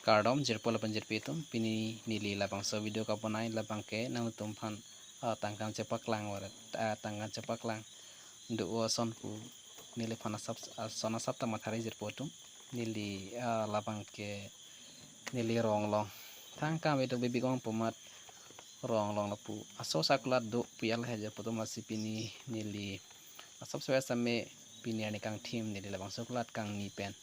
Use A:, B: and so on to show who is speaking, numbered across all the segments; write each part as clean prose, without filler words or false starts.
A: kardom jerpol panjer pitum pini nili labang so video ka bonai labang ke nang tum phan tangkam cepak lang warat tangkam cepak lang ndu son pu nili phana sap sona sap ta mathari jerpotum nili labang ke nili rong long tangkam itu bibi kong pumat rong long lapu aso sakulat do pial haja potom lasi pini nili asap soya same pini ani kang tim nili labang sakulat kang ni pen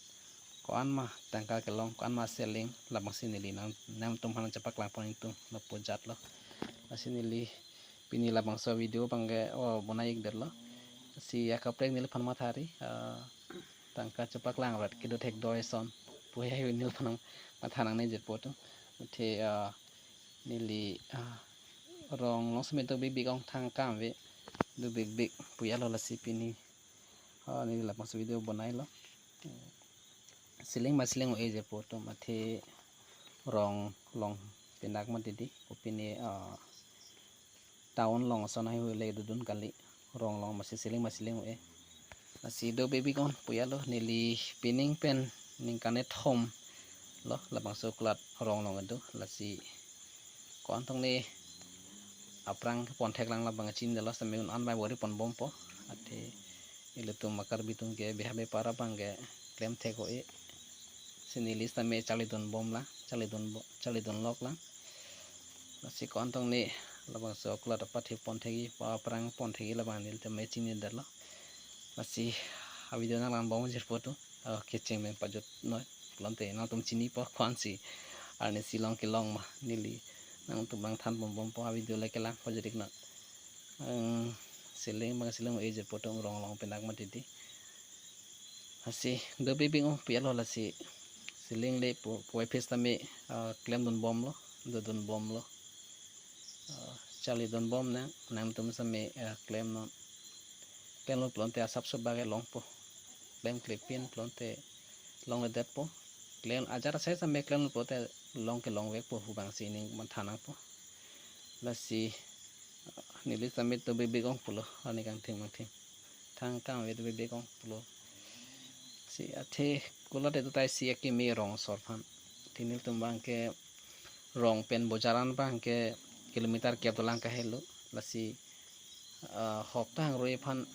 A: koan mah tangka kelong koan mah seling labang sini li nam tum hang cepak lang pon itu lapu jat lo asini li pini labang so video pangge bonai ik der lo si akaprek nili pan mathari tangka cepak lang rat kido tek doy son puya yu nil panang mathanang ne jet poto the nili rong long sme to big ong thang kam we du big puya lo la si pini nili labang so video bonai lo siling masling e je poto mathe rong long pinak ma didi opini town long sonai hu le dudun kali rong long masih siling e nasi do baby kon puya lo nili pining pen ning kanet home lo labang soklat rong long ado lasi kon tong ni aprang pon thek lang labang chin de lo sameun an bai bori pon bom po ate ile tu makar bitung ke behabe para bangge klem theko e sinili same chali don bom la chali don lok lang nasi kon tong ni labang soklat pathi pon thegi pa prang pon thegi labang nil te me chin de lo masih video na lang bom jer foto kecing men pajut no lonte na tum chini po kwan si arne silong ke long ma nili nang tu bang than bom po video le ke lang pajurik na siling e jer foto rong long penak ma titi asi do baby ngo pialo la si siling le po face tame claim don bom lo do don bom lo chali don bom na nang tum same claim no pen plonte asap sebagai long po claim clipin plonte long le po claim ajar saya sampai claim pote long ke long wek po hubang sini manthana po lasi nili sampai to bebe kong pulo ani kang ting mang ting thang kang we to bebe kong pulo si athe kulat itu tai si aki me rong sorphan tinil tumbang ke rong pen bojaran bang ke kilometer ke to lang ka helo lasi hoptang roi phan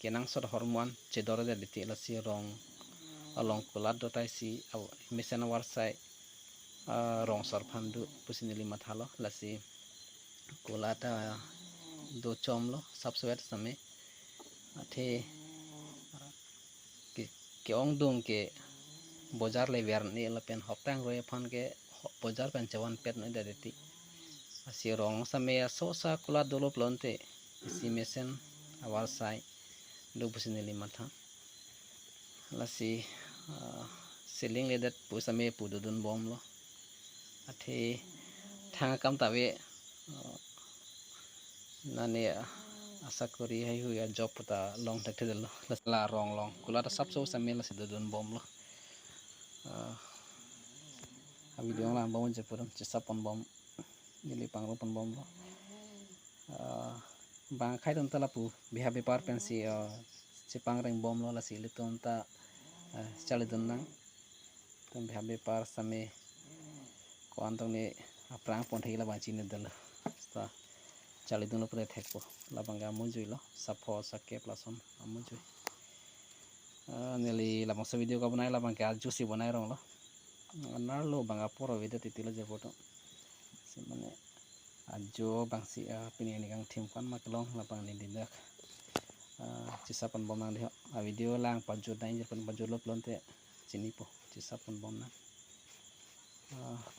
A: kenang sor hormon cedora de diti lasi rong along kulat do tai si mesen warsai rong sor phandu pusinili mathalo lasi kulata do chomlo subswet same athe ke ong dong ke bojar le ber ni la pen hoptang roi phan ke bojar pen chawan pet no de diti asi rong same so sa kulat dolo plonte si mesen warsai do pusinili matha lasi siling ledat pu same pu dudun bom lo athe thang kam tawe nane asa kori hai hu ya job ta long ta thedel la rong long kula ta sap so same la dudun bom lo video la bom je puram sapon bom nili pangro pon bom lo bang khai ton tala pu biha bepar pensi cipang reng bom lo la sili ton ta chali don nang ton biha bepar same ko antong ni aprang pon thei la ba chin dal sta chali don pore thekpo la banga mujui lo sapho sakke plason amujui nili la bang video ka banai la bang ka juicy banai rong lo nar lo banga poro video titila je foto simane ajo bangsi pini ni kang tim kan maklong la bang ni dindak cisapan bom nang video lang pajut nai je pajut lo plonte chini po cisapan bom na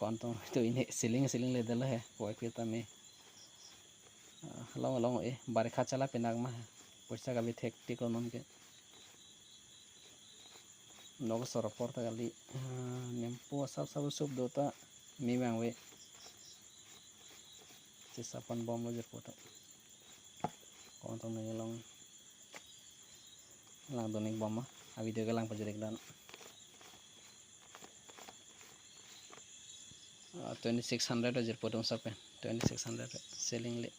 A: kontong itu ini siling le dala he poi kita me long barikha chala penak ma poisa ka bi thek ti konon ke nog sorapor ta gali nempo sab sub dota mi mangwe cisapan bom lo je foto kontong ne long lang doning bom ma video ka lang pajurik dan 2600 ajar potong sampai 2600 selling le